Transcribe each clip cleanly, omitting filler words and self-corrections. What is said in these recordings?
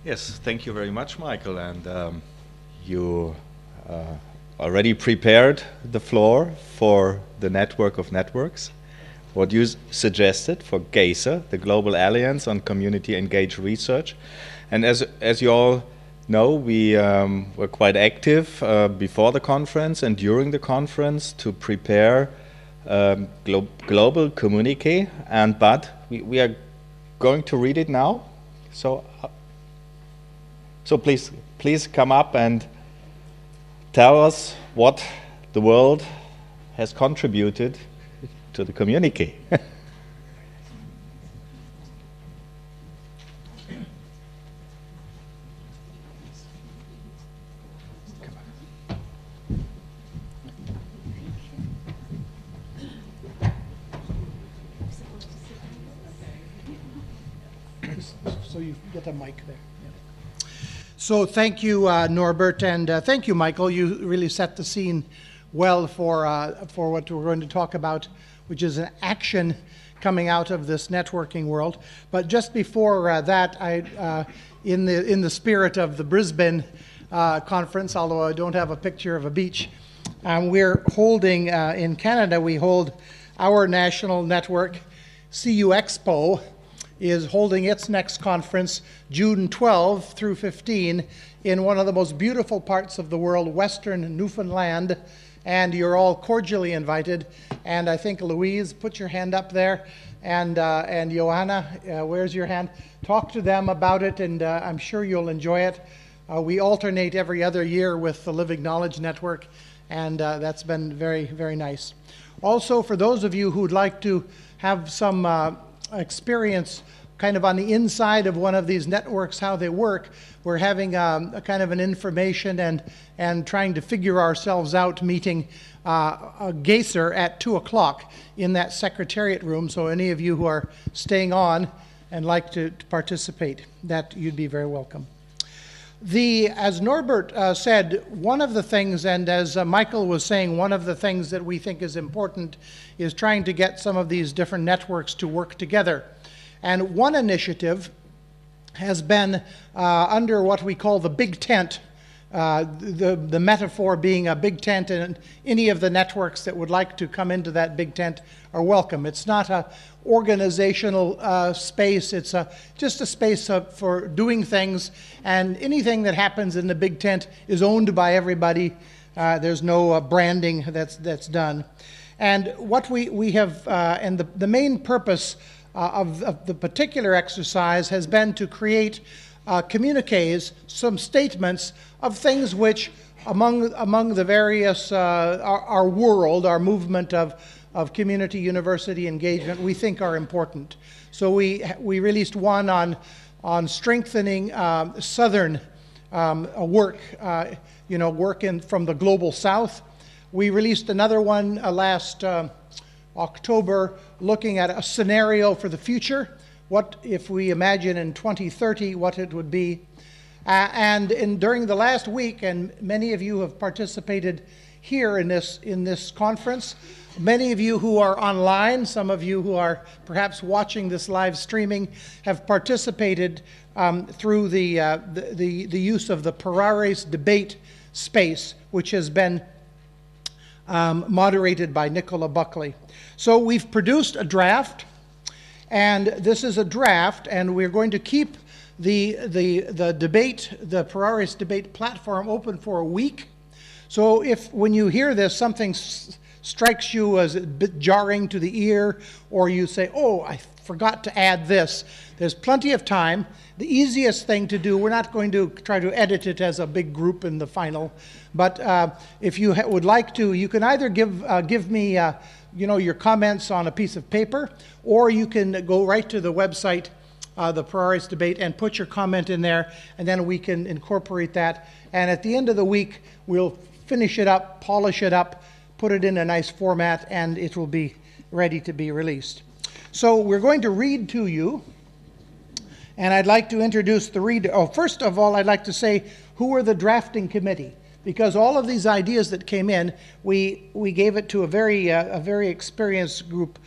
Yes, thank you very much, Michael. And you already prepared the floor for the network of networks. What you suggested for GACER, the Global Alliance on Community Engaged Research. And as you all know, we were quite active before the conference and during the conference to prepare global communique. But we are going to read it now. So please come up and tell us what the world has contributed to the communique. So you get a mic there. Yeah. So thank you, Norbert, and thank you, Michael. You really set the scene well for what we're going to talk about, which is an action coming out of this networking world. But just before that, in the spirit of the Brisbane conference, although I don't have a picture of a beach, we're holding in Canada. We hold our national network, CU Expo, is holding its next conference June 12 through 15 in one of the most beautiful parts of the world, Western Newfoundland, and you're all cordially invited. And I think Louise, put your hand up there, and Joanna, where's your hand? Talk to them about it, and I'm sure you'll enjoy it. We alternate every other year with the Living Knowledge Network, and that's been very, very nice. Also, for those of you who'd like to have some experience kind of on the inside of one of these networks, how they work, we're having a kind of an information and trying to figure ourselves out meeting a GACER at 2 o'clock in that secretariat room. So any of you who are staying on and like to participate, that you'd be very welcome. As Norbert said, one of the things, and as Michael was saying, one of the things that we think is important is trying to get some of these different networks to work together. And one initiative has been under what we call the big tent, the metaphor being a big tent, and any of the networks that would like to come into that big tent are welcome. It's not an organizational space, it's just a space for doing things, and anything that happens in the big tent is owned by everybody. There's no branding that's done. And what we have, and the main purpose of the particular exercise has been to create communiques, some statements of things which among the various, our world, our movement of community university engagement, we think are important. So we released one on strengthening Southern work, work from the global South. We released another one last October looking at a scenario for the future. What if we imagine in 2030 what it would be? During the last week, and many of you have participated here in this conference, many of you who are online, some of you who are perhaps watching this live streaming, have participated through the use of the Parares debate space, which has been moderated by Nicola Buckley. So we've produced a draft, and this is a draft, and we're going to keep the debate, the Parares debate platform open for a week. So if when you hear this, something strikes you as a bit jarring to the ear, or you say, oh, I forgot to add this, there's plenty of time. The easiest thing to do, we're not going to try to edit it as a big group in the final, but if you would like to, you can either give me your comments on a piece of paper, or you can go right to the website, the Parares debate, and put your comment in there, and then we can incorporate that. And at the end of the week, we'll finish it up, polish it up, put it in a nice format, and it will be ready to be released. So we're going to read to you, and I'd like to introduce the reader. Oh, first of all, I'd like to say who are the drafting committee, because all of these ideas that came in, we gave it to a very experienced group.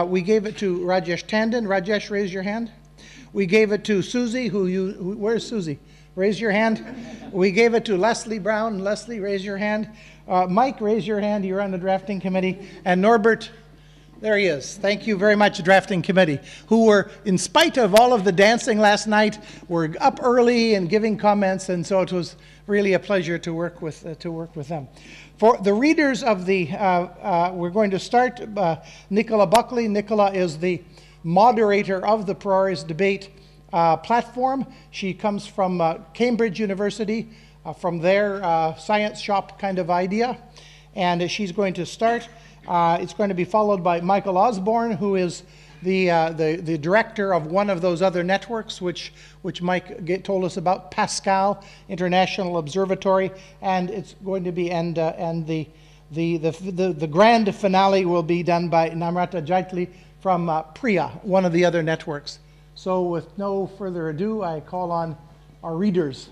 We gave it to Rajesh Tandon. Rajesh, raise your hand. We gave it to Susie, where's Susie? Raise your hand. We gave it to Leslie Brown. Leslie, raise your hand. Mike, raise your hand. You're on the drafting committee. And Norbert, there he is. Thank you very much, drafting committee, who were, in spite of all of the dancing last night, were up early and giving comments, and so it was really a pleasure to work with them. For the readers of the, we're going to start. Nicola Buckley. Nicola is the moderator of the Priorities Debate platform. She comes from Cambridge University, from their science shop kind of idea, and she's going to start. It's going to be followed by Michael Osborne, who is the director of one of those other networks, which Mike told us about, Pascal International Observatory, and it's going to be the grand finale will be done by Namrata Jaitli from Priya, one of the other networks. So with no further ado, I call on our readers.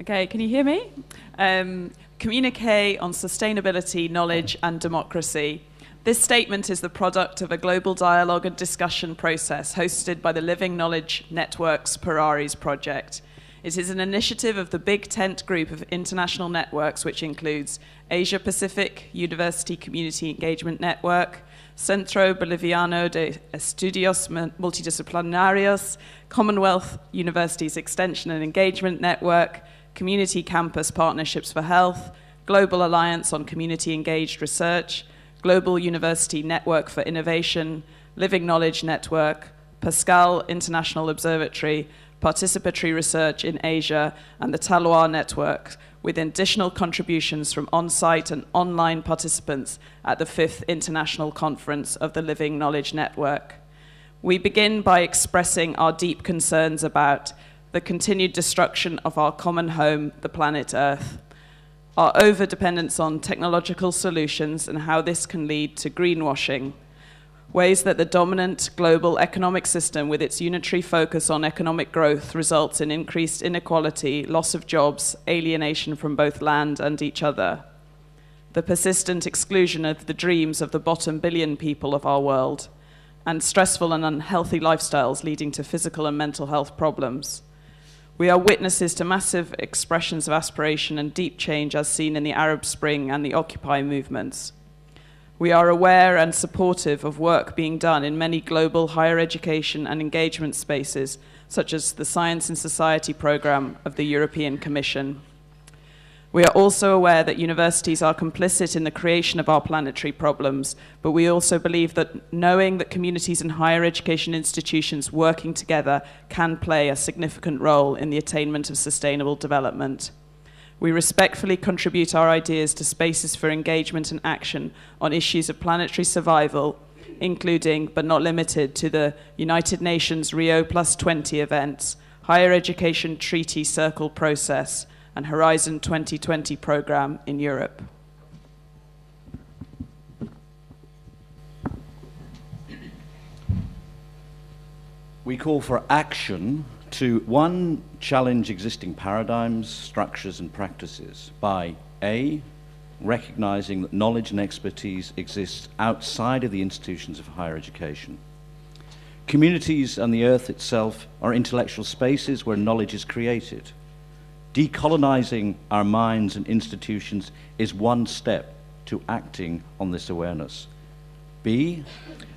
Okay, can you hear me? Communiqué on Sustainability, Knowledge and Democracy. This statement is the product of a global dialogue and discussion process hosted by the Living Knowledge Network's Priorities project. It is an initiative of the Big Tent group of international networks, which includes Asia Pacific University Community Engagement Network, Centro Boliviano de Estudios Multidisciplinarios, Commonwealth Universities Extension and Engagement Network, Community Campus Partnerships for Health, Global Alliance on Community Engaged Research, Global University Network for Innovation, Living Knowledge Network, Pascal International Observatory, Participatory Research in Asia, and the Taloir Network, with additional contributions from on-site and online participants at the 5th International Conference of the Living Knowledge Network. We begin by expressing our deep concerns about the continued destruction of our common home, the planet Earth, our over-dependence on technological solutions and how this can lead to greenwashing, ways that the dominant global economic system with its unitary focus on economic growth results in increased inequality, loss of jobs, alienation from both land and each other, the persistent exclusion of the dreams of the bottom billion people of our world, and stressful and unhealthy lifestyles leading to physical and mental health problems. We are witnesses to massive expressions of aspiration and deep change as seen in the Arab Spring and the Occupy movements. We are aware and supportive of work being done in many global higher education and engagement spaces, such as the Science and Society program of the European Commission. We are also aware that universities are complicit in the creation of our planetary problems, but we also believe that knowing that communities and higher education institutions working together can play a significant role in the attainment of sustainable development. We respectfully contribute our ideas to spaces for engagement and action on issues of planetary survival, including, but not limited to, the United Nations Rio+20 events, Higher Education Treaty Circle process, and Horizon 2020 program in Europe. We call for action to, one, challenge existing paradigms, structures and practices by A, recognizing that knowledge and expertise exists outside of the institutions of higher education. Communities and the earth itself are intellectual spaces where knowledge is created. Decolonizing our minds and institutions is one step to acting on this awareness. B,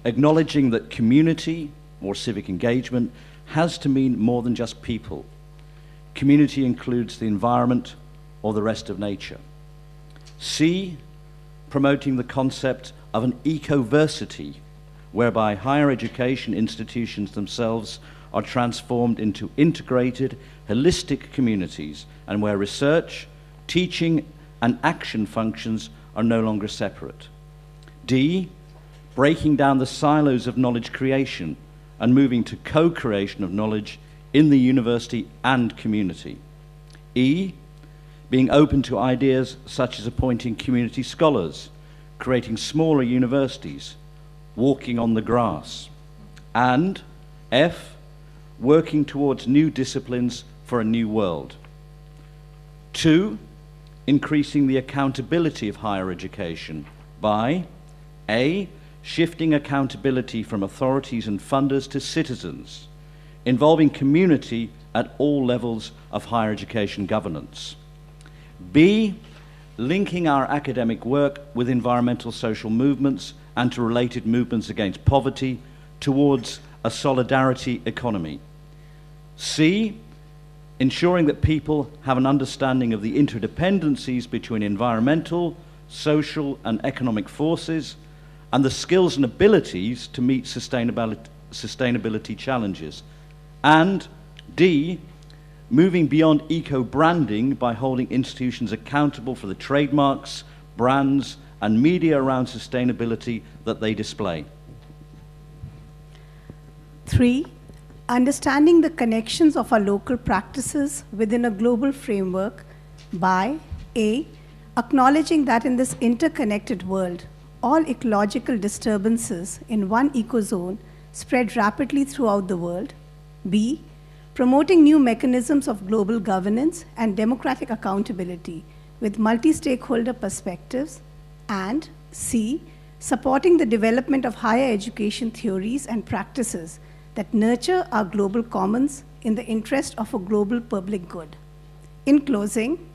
acknowledging that community or civic engagement has to mean more than just people. Community includes the environment or the rest of nature. C, promoting the concept of an ecoversity, whereby higher education institutions themselves are transformed into integrated, holistic communities, and where research, teaching, and action functions are no longer separate. D, breaking down the silos of knowledge creation and moving to co-creation of knowledge in the university and community. E, being open to ideas such as appointing community scholars, creating smaller universities, walking on the grass. And F, working towards new disciplines for a new world. 2, increasing the accountability of higher education by A, shifting accountability from authorities and funders to citizens, involving community at all levels of higher education governance. B, linking our academic work with environmental social movements and to related movements against poverty towards a solidarity economy. C, ensuring that people have an understanding of the interdependencies between environmental, social, and economic forces, and the skills and abilities to meet sustainability challenges. And D, moving beyond eco-branding by holding institutions accountable for the trademarks, brands, and media around sustainability that they display. 3, understanding the connections of our local practices within a global framework by A, acknowledging that in this interconnected world, all ecological disturbances in one ecozone spread rapidly throughout the world. B, promoting new mechanisms of global governance and democratic accountability with multi-stakeholder perspectives. And C, supporting the development of higher education theories and practices that nurture our global commons in the interest of a global public good. In closing,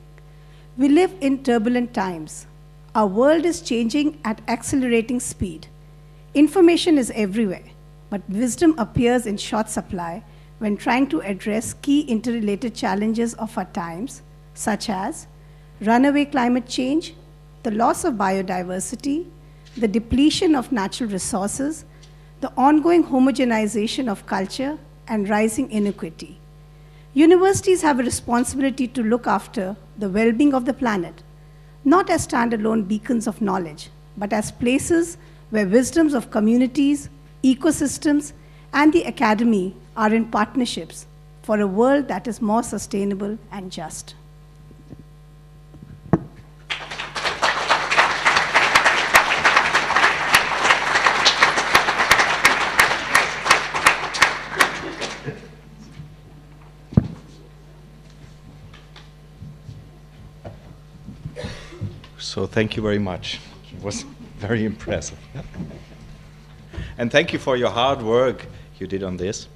we live in turbulent times. Our world is changing at accelerating speed. Information is everywhere, but wisdom appears in short supply when trying to address key interrelated challenges of our times, such as runaway climate change, the loss of biodiversity, the depletion of natural resources, the ongoing homogenization of culture, and rising inequity. Universities have a responsibility to look after the well-being of the planet, not as standalone beacons of knowledge, but as places where wisdoms of communities, ecosystems, and the academy are in partnerships for a world that is more sustainable and just. So thank you very much. It was very impressive. And thank you for your hard work you did on this.